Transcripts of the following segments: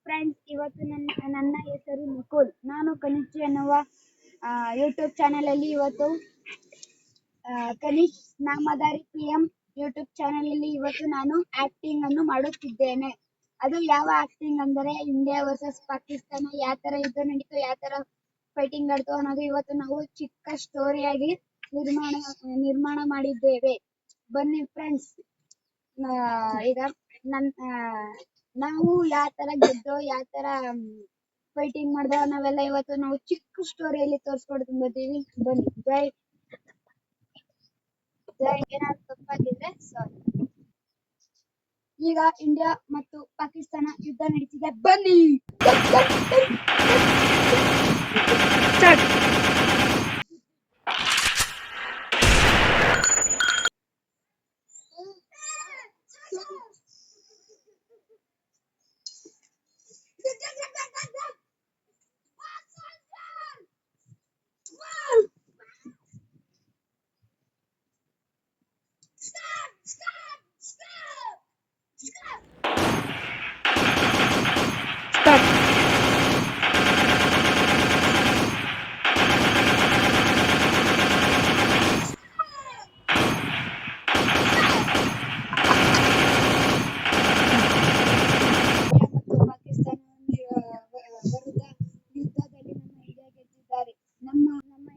Friends, ಇವತ್ತು ನನ್ನ ಹೆಸರು ನಿಕೋಲ್. ನಾನು ಕನಿಷ್ಠ ಎನ್ನುವ ಯೂಟ್ಯೂಬ್ ಚಾನೆಲ್ ಅಲ್ಲಿ ಇವತ್ತು ಕನಿಷ್ಠ ನಾಮಧಾರಿ PM ಯೂಟ್ಯೂಬ್ ಚಾನೆಲ್ ಅಲ್ಲಿ ಇವತ್ತು ನಾನು ಆಕ್ಟಿಂಗ್ ಅನ್ನು ಮಾಡುತ್ತಿದ್ದೇನೆ. ಅದು ಯಾವ ಆಕ್ಟಿಂಗ್ ಅಂದರೆ ಇಂಡಿಯಾ ವರ್ಸಸ್ ಪಾಕಿಸ್ತಾನ ಯಾವ ತರ ಯುದ್ಧ ನಡೀತು, ಯಾವ ತರ ಫೈಟಿಂಗ್ ಆಡ್ತು ಅನ್ನೋದು ಇವತ್ತು ನಾವು ಚಿಕ್ಕ ಸ್ಟೋರಿಯಾಗಿ ನಿರ್ಮಾಣ ಮಾಡಿದ್ದೇವೆ. ಬನ್ನಿ ಫ್ರೆಂಡ್ಸ್, ಈಗ ನಾವು ಯಾವ ತರ ಗೆದ್ದೋ, ಯಾವ ತರ ಫೈಟಿಂಗ್ ಮಾಡ್ದೋ ನಾವೆಲ್ಲ ಇವತ್ತು ನಾವು ಚಿಕ್ಕ ಸ್ಟೋರಿಯಲ್ಲಿ ತೋರಿಸ್ಕೊಡ್ತೀನಿ ಬರ್ತೀವಿ. ಬನ್ನಿ. ಜೈ ಏನಾದ್ರು ತಪ್ಪಾಗಿದ್ರೆ ಸಾರಿ. ಈಗ ಇಂಡಿಯಾ ಮತ್ತು ಪಾಕಿಸ್ತಾನ ಯುದ್ಧ ನಡೀತಿದೆ. ಬನ್ನಿ.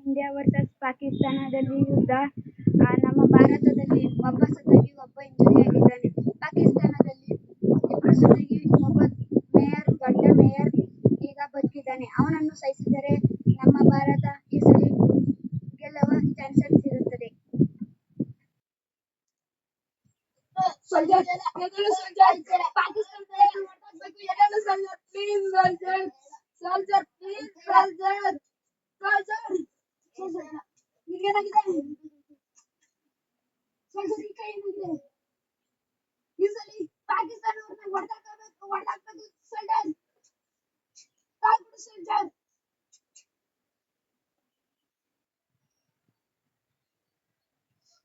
ಇಂಡಿಯಾ ವರ್ಸಸ್ ಪಾಕಿಸ್ತಾನದಲ್ಲಿ ಯುದ್ಧ. ನಮ್ಮ ಭಾರತದಲ್ಲಿ ಒಬ್ಬ ಸತ್ತಾಗಿ ಒಬ್ಬ ಇಂಜುರಿ ಆಗಿದ್ದಾನೆ. ಪಾಕಿಸ್ತಾನದಲ್ಲಿ ಇಬ್ಬರು ಸತ್ತಾಗಿ ಒಬ್ಬ ದೊಡ್ಡ ಮೇಯರ್ ಈಗ ಬದುಕಿದ್ದಾನೆ. ಅವನನ್ನು ಸಹಿಸಿದರೆ ನಮ್ಮ ಭಾರತ ಈ ಸಲ ಗೆಲ್ಲುವ ಚಾನ್ಸಸ್ ಇರುತ್ತದೆ.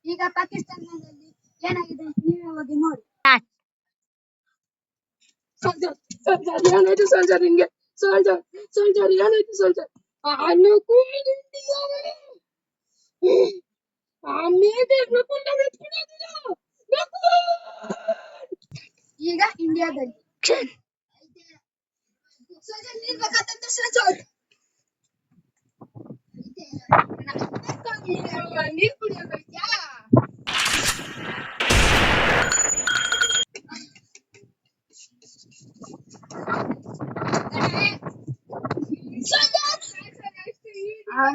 ಈಗ ಪಾಕಿಸ್ತಾನದಲ್ಲಿ ಏನಾಗಿದೆ ನೀವೇ ಹೋಗಿ ನೋಡಿ. ಏನಾಯ್ತು ಸೋಲ್ಜರ್? ನಿನ್ಗೆ ಸೋಲ್ಜರ್ ಏನಾಯ್ತು ಸೋಲ್ಜರ್? ಈಗ ಇಂಡಿಯಾದಲ್ಲಿ ನೀರ್ ಕುಡಿಯೋಕೈತ್ಯಾ? I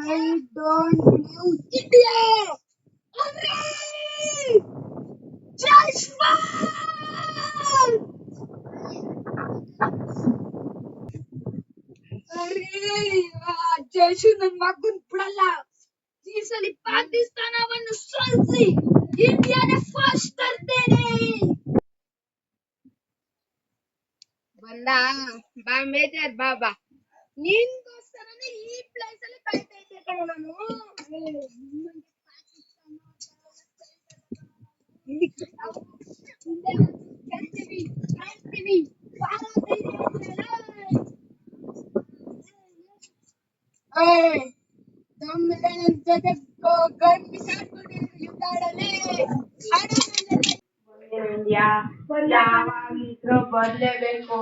don't believe India. ಜೈಶು ನನ್ ಮಗನ್ ಬಿಡಲ್ಲ. ಈ ಸಲ ಪಾಕಿಸ್ತಾನವನ್ನು ಸೋಲಿಸಿ ಇಂಡಿಯಾನ ಫಸ್ಟ್ ತರ್ತೇನೆ. ಬಂದ ಬಾ ಮೇಜರ್ ಬಾಬಾ, ನಿನ್ಗೋಸ್ಕರನೇ ಈ ಪ್ಲೇಸ್ ಅಲ್ಲಿ ಕಾಯ್ತಾ ಇದ್ದೆ ಕಣೋ ನಾನು. ಯಾವಾಗಿದ್ರು ಬರ್ಲೇಬೇಕು.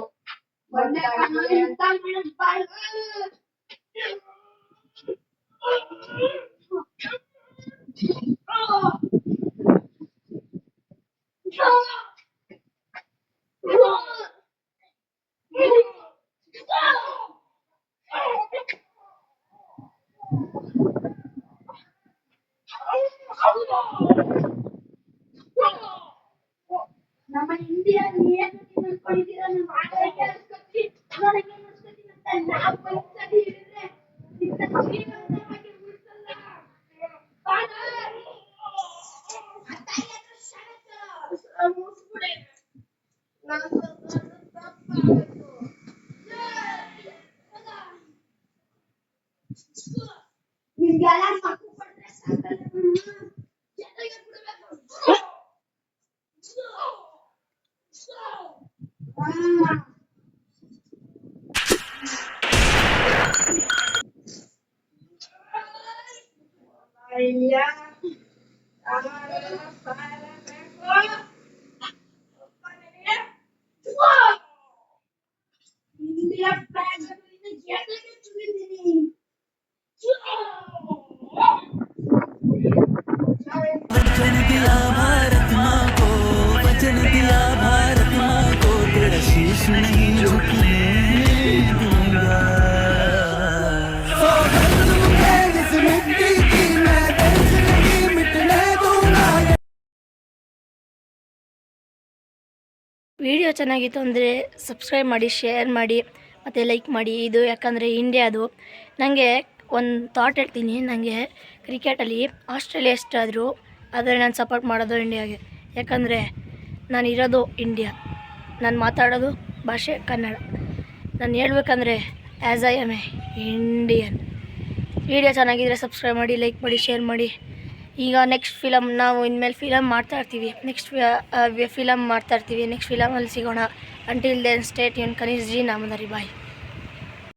ನಮ್ಮ ಇಂಡಿಯಾ ಏನು ತಿಳ್ಕೊಂಡಿದ್ದೀರ? ನಮ್ಮ ಆಡಳಿತ ಅನ್ಸ್ಕೊತಿ ನೋಡಕ್ಕೆ ಅನ್ಸ್ಕೊತೀನಿ ಅಂತ ನಾವು ಬಯಸದಿ ಇರಿದ್ರೆ ಇಂಥ ಜೀವಂತವಾಗಿ ಉಳಿಸಲ್ಲ. ನಿಮ್ಗೆಲ್ಲ ಸಾಕು ಪಟ್ರೆ ಸಾಕಲ್ಲ. ಇಂಡಿಯಾ ಫ್ಲಾಗ್ ಜೊತೆಗೆ ಚುಳಿದೀನಿ. वचन दिया भारत माँ को, वचन दिया भारत माँ को, तेरा शीश नहीं झुकने दूंगा। सौगंध मुझे इस मिट्टी की, मैं देश नहीं मिटने दूंगा। ವಿಡಿಯೋ ಚೆನ್ನಾಗಿತ್ತು ಅಂದರೆ ಸಬ್ಸ್ಕ್ರೈಬ್ ಮಾಡಿ, ಶೇರ್ ಮಾಡಿ ಮತ್ತು ಲೈಕ್ ಮಾಡಿ. ಇದು ಯಾಕಂದರೆ ಇಂಡಿಯಾದು. ನನಗೆ ಒಂದು ಥಾಟ್ ಹೇಳ್ತೀನಿ. ನನಗೆ ಕ್ರಿಕೆಟಲ್ಲಿ ಆಸ್ಟ್ರೇಲಿಯಾ ಎಷ್ಟಾದರೂ ಆದರೆ ನಾನು ಸಪೋರ್ಟ್ ಮಾಡೋದು ಇಂಡಿಯಾಗೆ. ಯಾಕಂದರೆ ನಾನು ಇರೋದು ಇಂಡಿಯಾ, ನಾನು ಮಾತಾಡೋದು ಭಾಷೆ ಕನ್ನಡ. ನಾನು ಹೇಳ್ಬೇಕಂದ್ರೆ as I am a Indian. Video ಚೆನ್ನಾಗಿದ್ದರೆ ಸಬ್ಸ್ಕ್ರೈಬ್ ಮಾಡಿ, ಲೈಕ್ ಮಾಡಿ, ಶೇರ್ ಮಾಡಿ. ಈಗ ನೆಕ್ಸ್ಟ್ ಫಿಲಮ್ ನಾವು ಇನ್ಮೇಲೆ ಫಿಲಮ್ ಮಾಡ್ತಾಯಿರ್ತೀವಿ. ನೆಕ್ಸ್ಟ್ ಫಿಲಮ್ ಮಾಡ್ತಾಯಿರ್ತೀವಿ. ನೆಕ್ಸ್ಟ್ ಫಿಲಮಲ್ಲಿ ಸಿಗೋಣ. Until then stay tuned. Kanees ji Namadari. ಬಾಯ್.